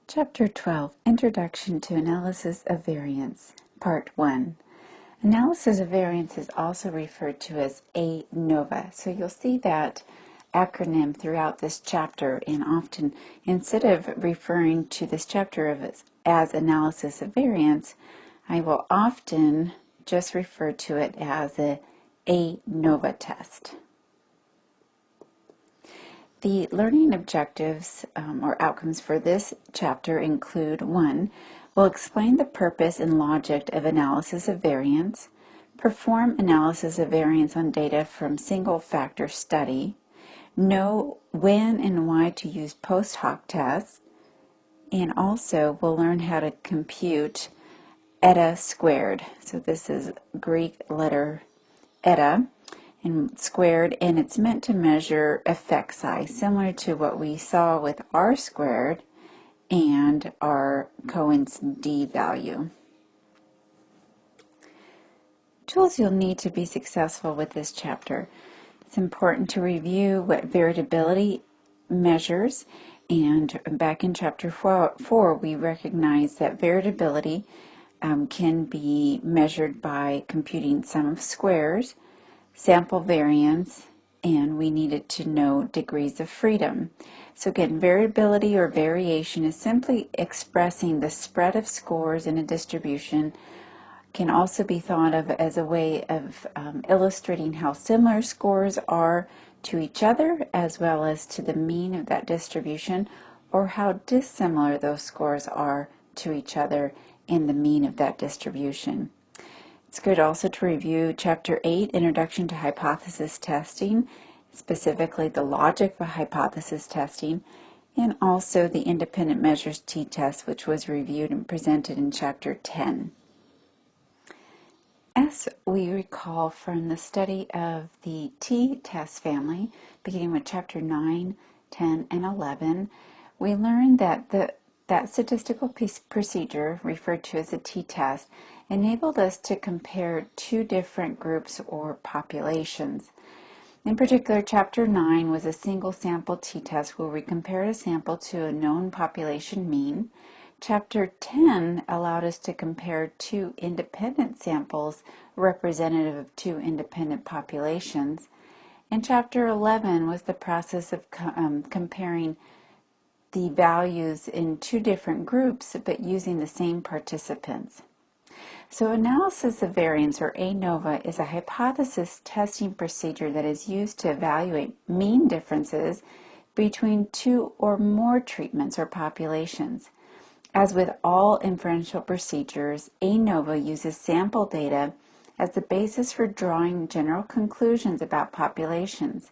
Chapter 12, Introduction to Analysis of Variance, Part 1. Analysis of variance is also referred to as ANOVA. So you'll see that acronym throughout this chapter, and often, instead of referring to this chapter as analysis of variance, I will often just refer to it as the ANOVA test. The learning objectives or outcomes for this chapter include 1. We'll explain the purpose and logic of analysis of variance, perform analysis of variance on data from single factor study, know when and why to use post hoc tests, and also we'll learn how to compute eta squared. So this is Greek letter eta and squared, and it's meant to measure effect size, similar to what we saw with R squared and our Cohen's d value. Tools you'll need to be successful with this chapter. It's important to review what variability measures, and back in chapter 4 we recognize that variability can be measured by computing sum of squares, sample variance, and we needed to know degrees of freedom. So again, variability or variation is simply expressing the spread of scores in a distribution. Can also be thought of as a way of illustrating how similar scores are to each other as well as to the mean of that distribution, or how dissimilar those scores are to each other in the mean of that distribution. It's good also to review Chapter 8, Introduction to Hypothesis Testing, specifically the logic of hypothesis testing, and also the independent measures t-test, which was reviewed and presented in Chapter 10. As we recall from the study of the t-test family, beginning with Chapter 9, 10, and 11, we learned that that statistical procedure, referred to as a t-test, enabled us to compare two different groups or populations. In particular, Chapter 9 was a single sample t-test where we compared a sample to a known population mean. Chapter 10 allowed us to compare two independent samples representative of two independent populations. And Chapter 11 was the process of comparing the values in two different groups but using the same participants. So analysis of variance, or ANOVA, is a hypothesis testing procedure that is used to evaluate mean differences between two or more treatments or populations. As with all inferential procedures, ANOVA uses sample data as the basis for drawing general conclusions about populations.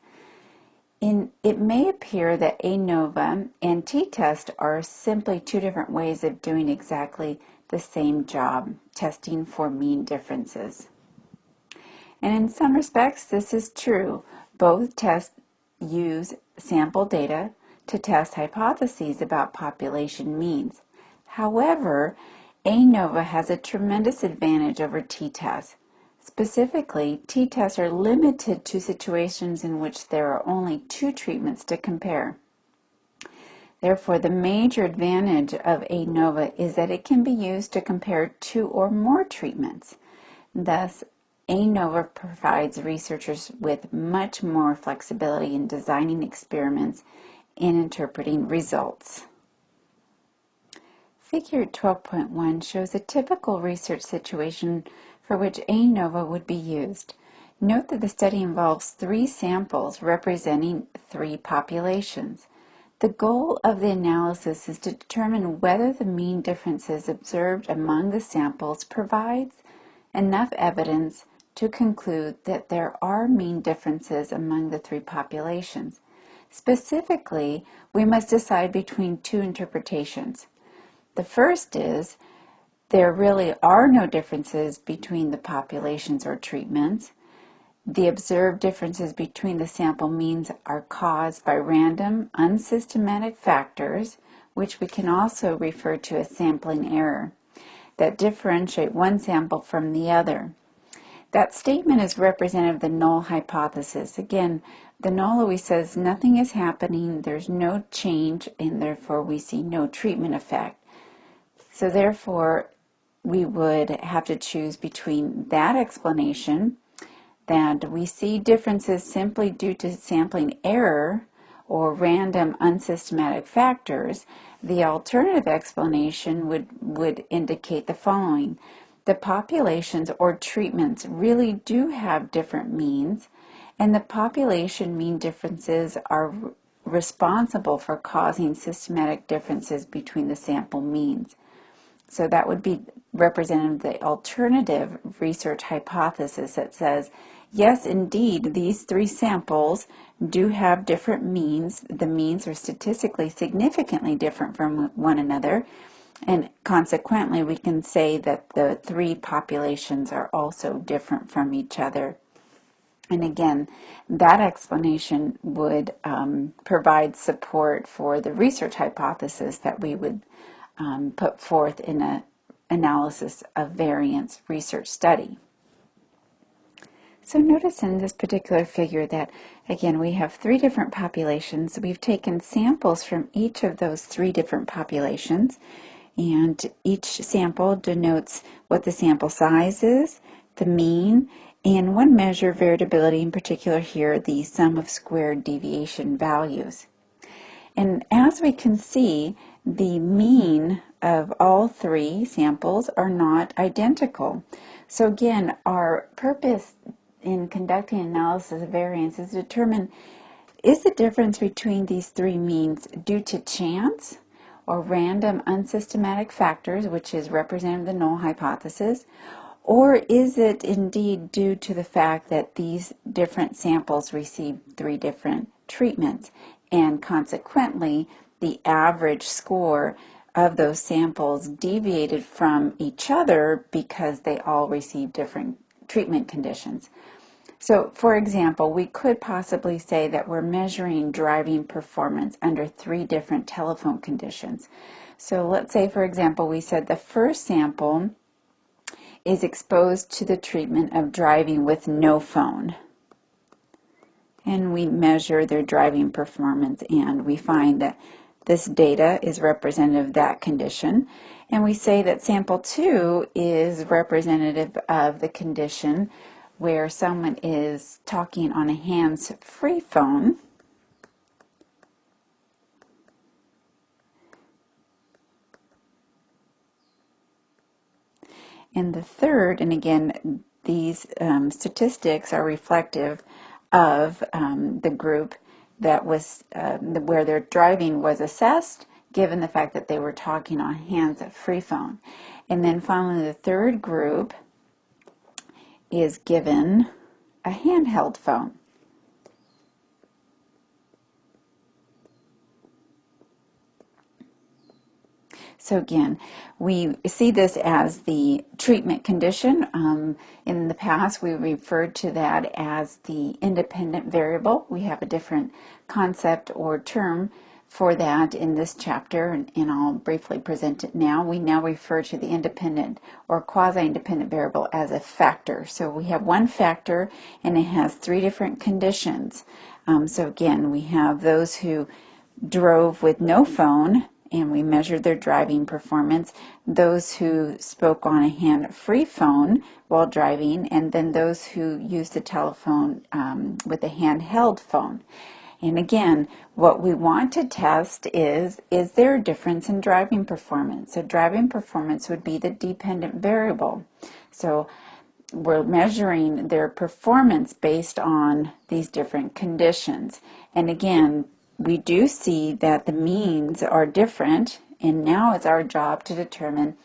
It may appear that ANOVA and t-test are simply two different ways of doing exactly the same job, testing for mean differences. And in some respects, this is true. Both tests use sample data to test hypotheses about population means. However, ANOVA has a tremendous advantage over t-tests. Specifically, t-tests are limited to situations in which there are only two treatments to compare. Therefore, the major advantage of ANOVA is that it can be used to compare two or more treatments. Thus, ANOVA provides researchers with much more flexibility in designing experiments and interpreting results. Figure 12.1 shows a typical research situation for which ANOVA would be used. Note that the study involves three samples representing three populations. The goal of the analysis is to determine whether the mean differences observed among the samples provides enough evidence to conclude that there are mean differences among the three populations. Specifically, we must decide between two interpretations. The first is there really are no differences between the populations or treatments. The observed differences between the sample means are caused by random, unsystematic factors, which we can also refer to as sampling error, that differentiate one sample from the other. That statement is representative of the null hypothesis. Again, the null always says nothing is happening, there's no change, and therefore we see no treatment effect. So therefore, we would have to choose between that explanation, that we see differences simply due to sampling error or random unsystematic factors. The alternative explanation would indicate the following. The populations or treatments really do have different means, and the population mean differences are responsible for causing systematic differences between the sample means. So that would be representative of the alternative research hypothesis that says, yes, indeed, these three samples do have different means. The means are statistically significantly different from one another, and consequently, we can say that the three populations are also different from each other. And again, that explanation would provide support for the research hypothesis that we would put forth in an analysis of variance research study. So notice in this particular figure that, again, we have three different populations. We've taken samples from each of those three different populations, and each sample denotes what the sample size is, the mean, and one measure of variability, in particular here, the sum of squared deviation values. And as we can see, the mean of all three samples are not identical. So again, our purpose in conducting analysis of variance is to determine, is the difference between these three means due to chance or random unsystematic factors, which is representative of the null hypothesis, or is it indeed due to the fact that these different samples received three different treatments, and consequently the average score of those samples deviated from each other because they all received different treatment conditions? So, for example, we could possibly say that we're measuring driving performance under three different telephone conditions. So let's say, for example, we said the first sample is exposed to the treatment of driving with no phone. And we measure their driving performance, and we find that this data is representative of that condition. And we say that sample 2 is representative of the condition where someone is talking on a hands-free phone. And the third, and again, these statistics are reflective of the group that was where their driving was assessed, given the fact that they were talking on hands-free phone. And then finally, the third group is given a handheld phone. So again, we see this as the treatment condition. In the past, we referred to that as the independent variable. We have a different concept or term for that in this chapter, and I'll briefly present it now. We now refer to the independent or quasi-independent variable as a factor. So we have one factor, and it has three different conditions. So again, we have those who drove with no phone, and we measured their driving performance, those who spoke on a hand-free phone while driving, and then those who used the telephone with a handheld phone. And again, what we want to test is there a difference in driving performance? So driving performance would be the dependent variable. So we're measuring their performance based on these different conditions. And again, we do see that the means are different, and now it's our job to determine,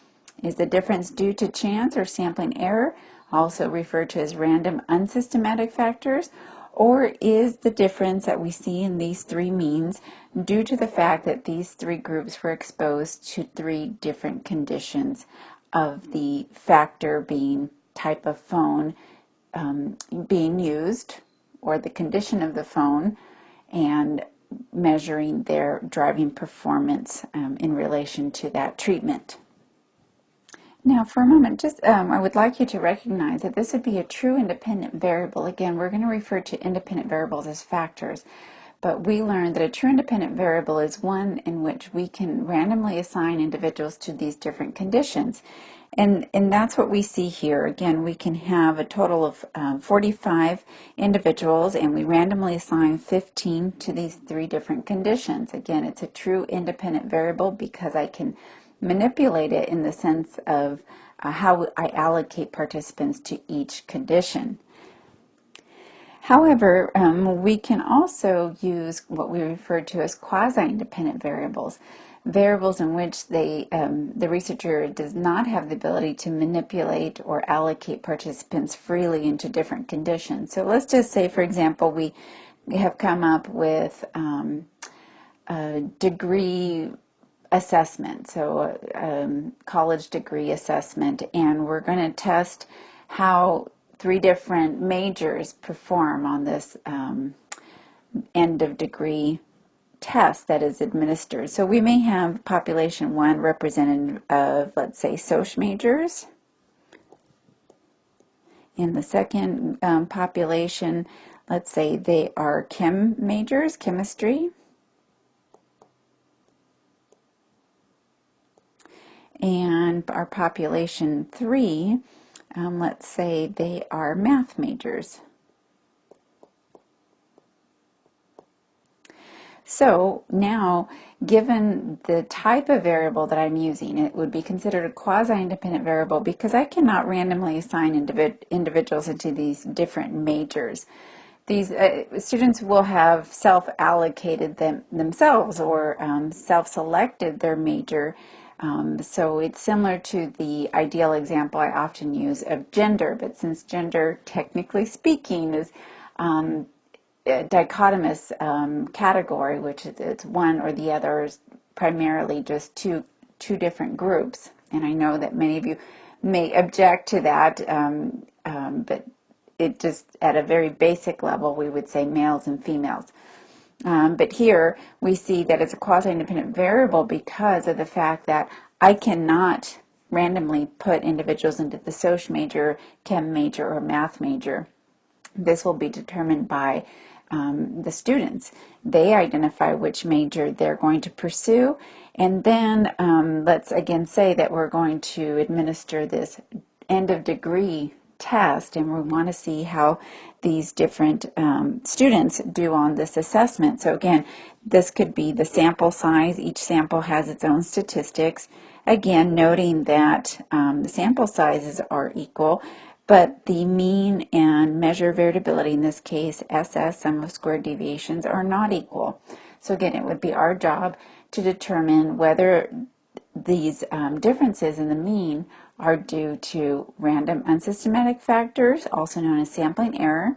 is the difference due to chance or sampling error, also referred to as random unsystematic factors, or is the difference that we see in these three means due to the fact that these three groups were exposed to three different conditions of the factor being type of phone being used, or the condition of the phone, and measuring their driving performance in relation to that treatment. Now, for a moment, just I would like you to recognize that this would be a true independent variable. Again, we're going to refer to independent variables as factors, but we learned that a true independent variable is one in which we can randomly assign individuals to these different conditions. And that's what we see here. Again, we can have a total of 45 individuals, and we randomly assign 15 to these three different conditions. Again, it's a true independent variable because I can manipulate it in the sense of how I allocate participants to each condition. However, we can also use what we refer to as quasi-independent variables, variables in which the researcher does not have the ability to manipulate or allocate participants freely into different conditions. So let's just say, for example, we have come up with a degree assessment, so college degree assessment, and we're going to test how three different majors perform on this end of degree test that is administered. So we may have population 1 representative of, let's say, social majors. In the second population, let's say they are chem majors, chemistry. And our population 3, let's say they are math majors. So now, given the type of variable that I'm using, it would be considered a quasi-independent variable because I cannot randomly assign individuals into these different majors. These students will have self-allocated themselves or self-selected their major. So it's similar to the ideal example I often use of gender, but since gender, technically speaking, is a dichotomous category, which it's one or the other, is primarily just two different groups. And I know that many of you may object to that, but it just, at a very basic level, we would say males and females. But here we see that it's a quasi-independent variable because of the fact that I cannot randomly put individuals into the social major, chem major, or math major. This will be determined by the students. They identify which major they're going to pursue, and then let's again say that we're going to administer this end of degree test, and we want to see how these different students do on this assessment. So again, this could be the sample size. Each sample has its own statistics. Again, noting that the sample sizes are equal, but the mean and measure variability, in this case SS, sum of squared deviations, are not equal. So again, it would be our job to determine whether these differences in the mean are due to random unsystematic factors, also known as sampling error,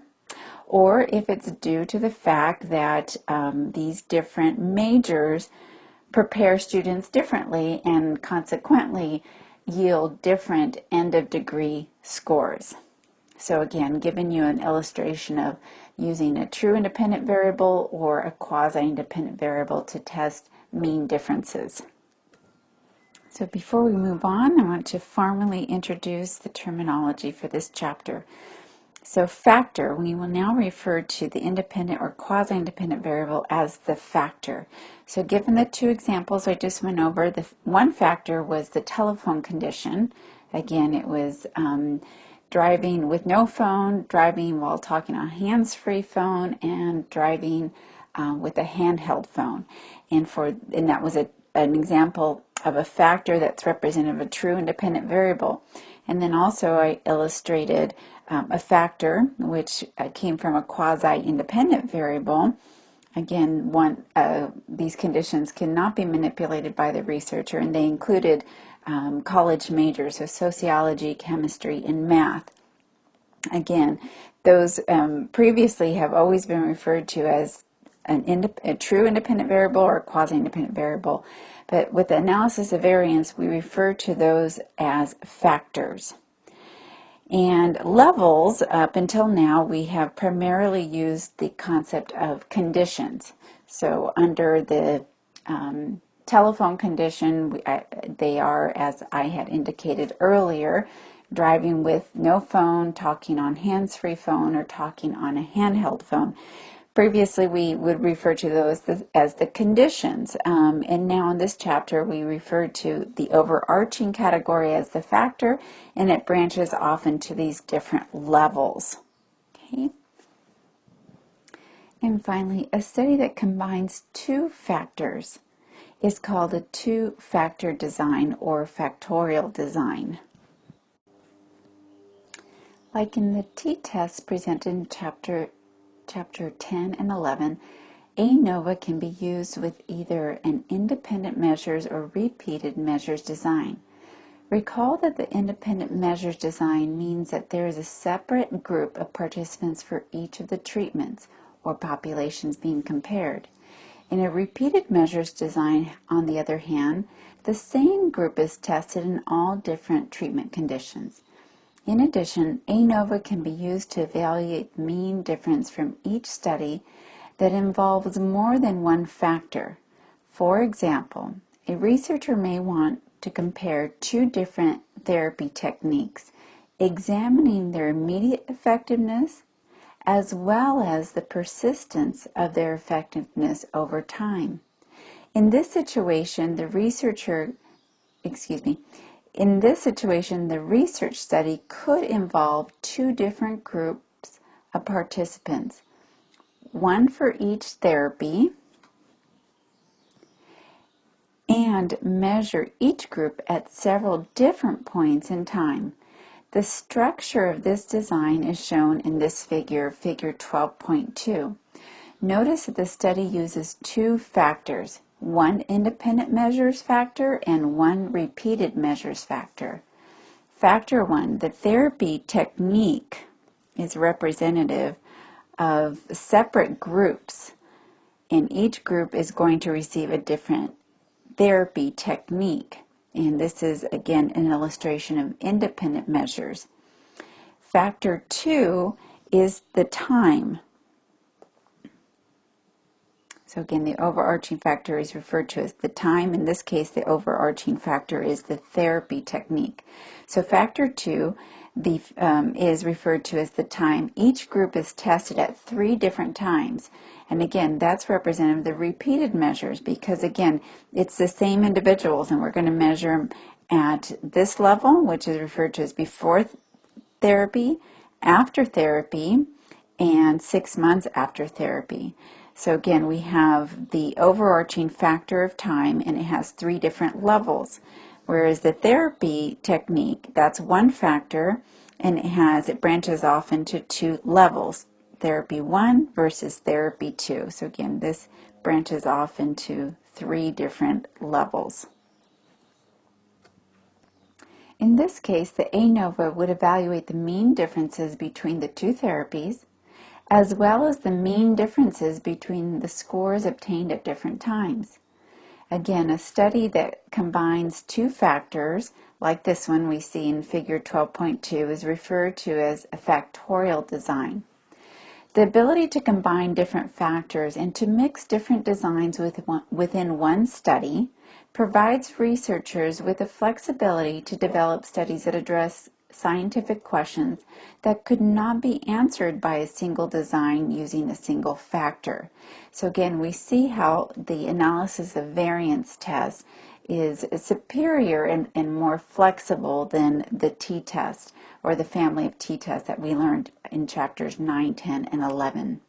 or if it's due to the fact that these different majors prepare students differently and consequently yield different end of degree scores. So again, giving you an illustration of using a true independent variable or a quasi-independent variable to test mean differences. So before we move on, I want to formally introduce the terminology for this chapter. So factor, we will now refer to the independent or quasi-independent variable as the factor. So given the two examples I just went over, the one factor was the telephone condition. Again, it was driving with no phone, driving while talking on a hands-free phone, and driving with a handheld phone. And that was an example of a factor that's representative of a true independent variable. And then also I illustrated a factor which came from a quasi-independent variable. Again, these conditions cannot be manipulated by the researcher, and they included college majors, so sociology, chemistry, and math. Again, those previously have always been referred to as a true independent variable or a quasi-independent variable. But with the analysis of variance, we refer to those as factors. And levels, up until now, we have primarily used the concept of conditions. So under the telephone condition, they are, as I had indicated earlier, driving with no phone, talking on hands-free phone, or talking on a handheld phone. Previously, we would refer to those as the conditions, and now in this chapter, we refer to the overarching category as the factor, and it branches off into these different levels. Okay. And finally, a study that combines two factors is called a two-factor design or factorial design. Like in the t-test presented in chapter 10 and 11, ANOVA can be used with either an independent measures or repeated measures design. Recall that the independent measures design means that there is a separate group of participants for each of the treatments or populations being compared. In a repeated measures design, on the other hand, the same group is tested in all different treatment conditions. In addition, ANOVA can be used to evaluate the mean difference from each study that involves more than one factor. For example, a researcher may want to compare two different therapy techniques, examining their immediate effectiveness as well as the persistence of their effectiveness over time. In this situation, the research study could involve two different groups of participants, one for each therapy, and measure each group at several different points in time. The structure of this design is shown in this figure, figure 12.2. Notice that the study uses two factors, one independent measures factor and one repeated measures factor. Factor 1, the therapy technique, is representative of separate groups, and each group is going to receive a different therapy technique. And this is, again, an illustration of independent measures. Factor 2 is the time. So again, the overarching factor is referred to as the time. In this case, the overarching factor is the therapy technique. So factor 2 is referred to as the time. Each group is tested at 3 different times. And again, that's representative of the repeated measures because, again, it's the same individuals, and we're going to measure them at this level, which is referred to as before therapy, after therapy, and 6 months after therapy. So again, we have the overarching factor of time, and it has 3 different levels. Whereas the therapy technique, that's one factor, and it branches off into 2 levels, therapy 1 versus therapy 2. So again, this branches off into 3 different levels. In this case, the ANOVA would evaluate the mean differences between the 2 therapies, as well as the mean differences between the scores obtained at different times. Again, a study that combines 2 factors, like this one we see in figure 12.2, is referred to as a factorial design. The ability to combine different factors and to mix different designs within one study provides researchers with the flexibility to develop studies that address scientific questions that could not be answered by a single design using a single factor. So again, we see how the analysis of variance tests is superior and more flexible than the t-test or the family of t-tests that we learned in chapters 9, 10, and 11.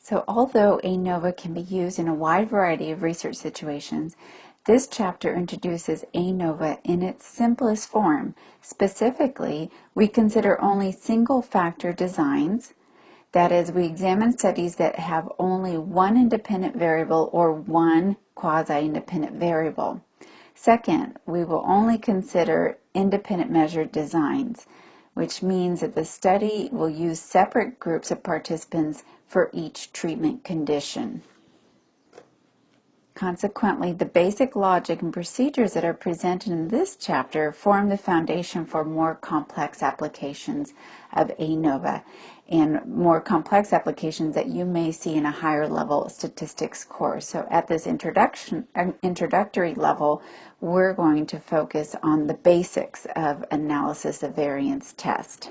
So although ANOVA can be used in a wide variety of research situations, this chapter introduces ANOVA in its simplest form. Specifically, we consider only single-factor designs. That is, we examine studies that have only one independent variable or one quasi-independent variable. Second, we will only consider independent measure designs, which means that the study will use separate groups of participants for each treatment condition. Consequently, the basic logic and procedures that are presented in this chapter form the foundation for more complex applications of ANOVA. and more complex applications that you may see in a higher level statistics course. So at this introductory level, we're going to focus on the basics of analysis of variance test.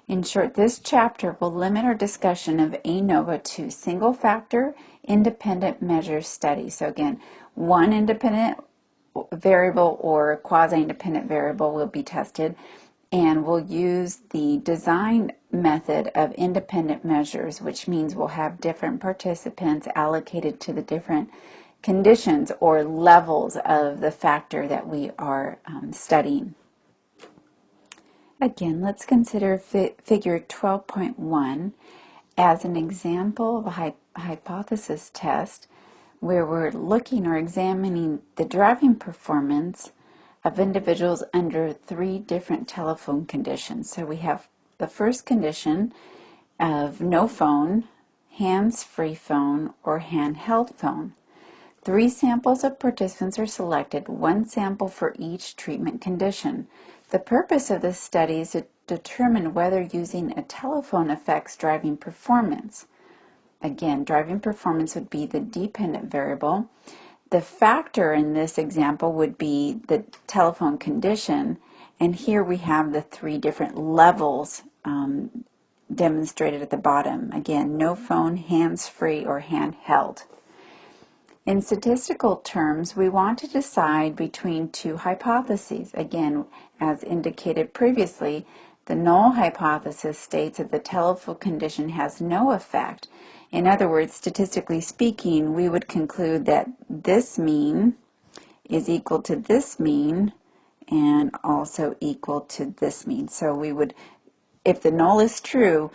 In short, this chapter will limit our discussion of ANOVA to single factor independent measure studies. So again, one independent variable or quasi-independent variable will be tested, and we'll use the design method of independent measures, which means we'll have different participants allocated to the different conditions or levels of the factor that we are studying. Again, let's consider figure 12.1 as an example of a hypothesis test where we're looking or examining the driving performance of individuals under 3 different telephone conditions. So we have the first condition of no phone, hands-free phone, or handheld phone. 3 samples of participants are selected, 1 sample for each treatment condition. The purpose of this study is to determine whether using a telephone affects driving performance. Again, driving performance would be the dependent variable. The factor in this example would be the telephone condition, and here we have the 3 different levels demonstrated at the bottom. Again, no phone, hands-free, or handheld. In statistical terms, we want to decide between 2 hypotheses. Again, as indicated previously, the null hypothesis states that the telephone condition has no effect. In other words, statistically speaking, we would conclude that this mean is equal to this mean and also equal to this mean. So we would, if the null is true,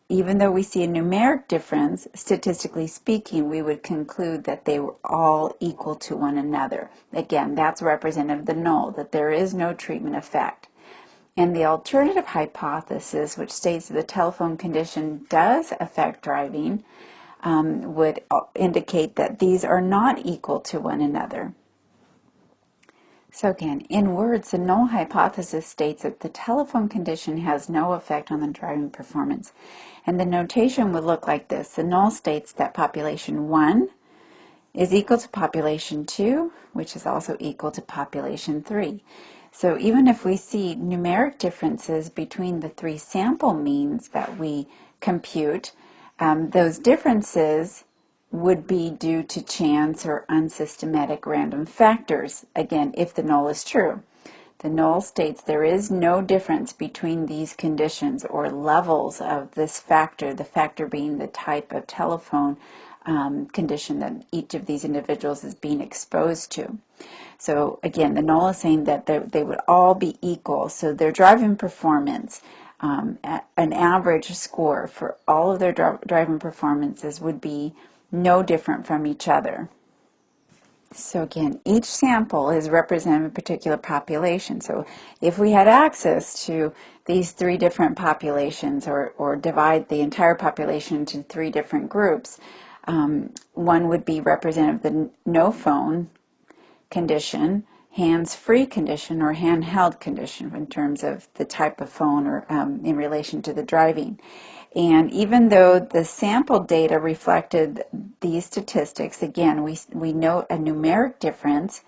even though we see a numeric difference, statistically speaking, we would conclude that they were all equal to one another. Again, that's representative of the null, that there is no treatment effect. And the alternative hypothesis, which states that the telephone condition does affect driving, would indicate that these are not equal to one another. So again, in words, the null hypothesis states that the telephone condition has no effect on the driving performance. And the notation would look like this. The null states that population 1 is equal to population 2, which is also equal to population 3. So even if we see numeric differences between the 3 sample means that we compute, those differences would be due to chance or unsystematic random factors, again, if the null is true. The null states there is no difference between these conditions or levels of this factor, the factor being the type of telephone condition that each of these individuals is being exposed to. So again, the null is saying that they would all be equal, so their driving performance, an average score for all of their driving performances would be no different from each other. So again, each sample is representative of a particular population. So if we had access to these 3 different populations or divide the entire population into 3 different groups, one would be representative of the no phone condition, hands-free condition, or handheld condition in terms of the type of phone or in relation to the driving. And even though the sample data reflected these statistics, again, we note a numeric difference.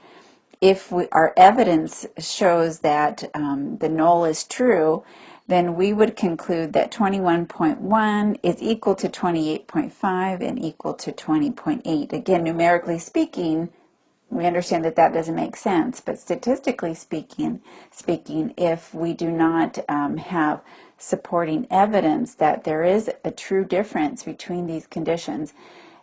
If our evidence shows that the null is true, then we would conclude that 21.1 is equal to 28.5 and equal to 20.8. Again, numerically speaking, we understand that that doesn't make sense, but statistically speaking, if we do not have supporting evidence that there is a true difference between these conditions,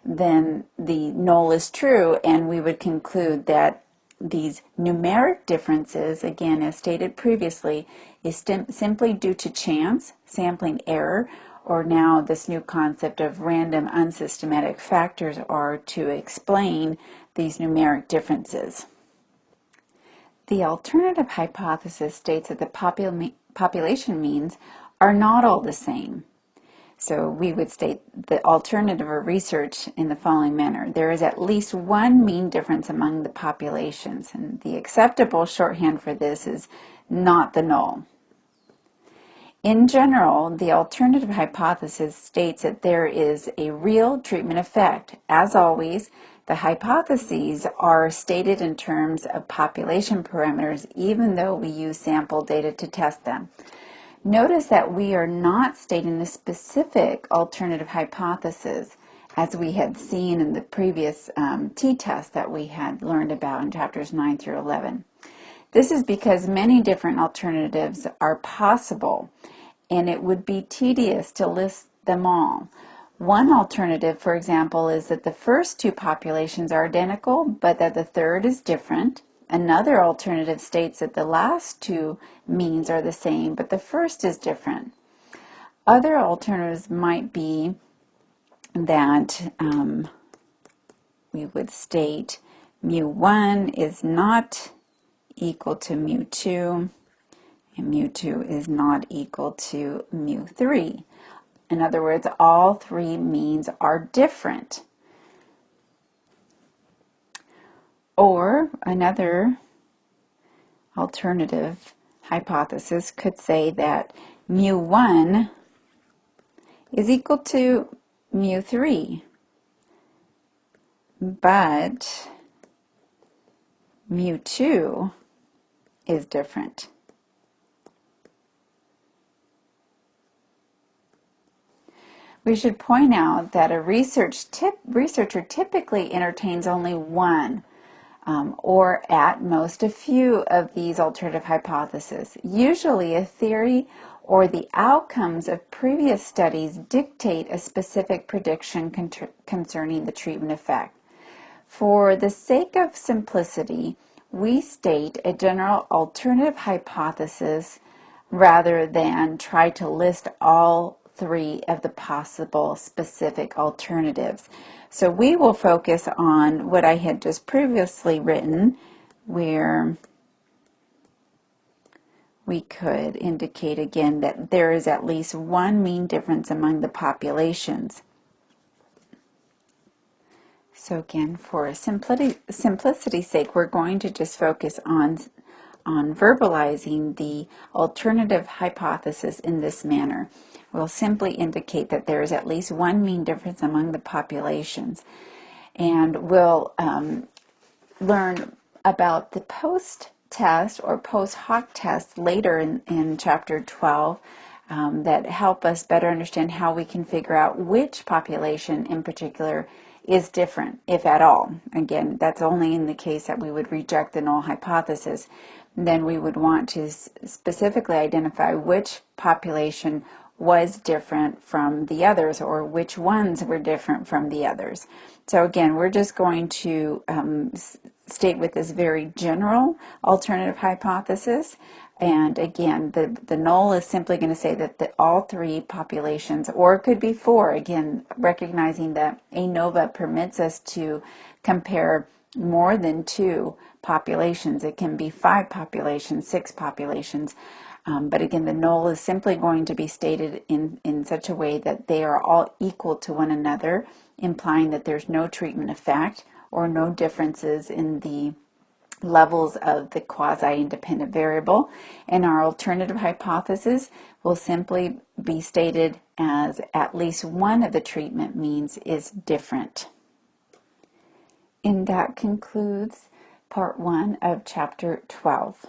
then the null is true, and we would conclude that these numeric differences, again, as stated previously, is simply due to chance, sampling error, or now this new concept of random unsystematic factors are to explain these numeric differences. The alternative hypothesis states that the population means are not all the same. So we would state the alternative or research in the following manner. There is at least one mean difference among the populations, and the acceptable shorthand for this is not the null. In general, the alternative hypothesis states that there is a real treatment effect. As always, the hypotheses are stated in terms of population parameters, even though we use sample data to test them. Notice that we are not stating the specific alternative hypothesis as we had seen in the previous t-test that we had learned about in chapters 9 through 11. This is because many different alternatives are possible, and it would be tedious to list them all. One alternative, for example, is that the first two populations are identical, but that the third is different. Another alternative states that the last two means are the same, but the first is different. Other alternatives might be that we would state mu1 is not equal to mu2, and mu2 is not equal to mu3. In other words, all three means are different. Or another alternative hypothesis could say that mu1 is equal to mu3, but mu2 is different. We should point out that a researcher typically entertains only one or at most a few of these alternative hypotheses. Usually a theory or the outcomes of previous studies dictate a specific prediction concerning the treatment effect. For the sake of simplicity, we state a general alternative hypothesis rather than try to list all three of the possible specific alternatives. So we will focus on what I had just previously written, where we could indicate again that there is at least one mean difference among the populations. So again, for simplicity's sake, we're going to just focus on verbalizing the alternative hypothesis in this manner. We'll simply indicate that there is at least one mean difference among the populations. And we'll learn about the post-test or post-hoc tests later in chapter 12 that help us better understand how we can figure out which population in particular is different, if at all. Again, that's only in the case that we would reject the null hypothesis. Then we would want to specifically identify which population was different from the others, or which ones were different from the others. So again, we're just going to state with this very general alternative hypothesis. And again, the null is simply going to say that all three populations, or it could be four, again, recognizing that ANOVA permits us to compare more than two populations. It can be 5 populations, 6 populations. But again, the null is simply going to be stated in such a way that they are all equal to one another, implying that there's no treatment effect or no differences in the levels of the quasi-independent variable. And our alternative hypothesis will simply be stated as at least one of the treatment means is different. And that concludes part 1 of chapter 12.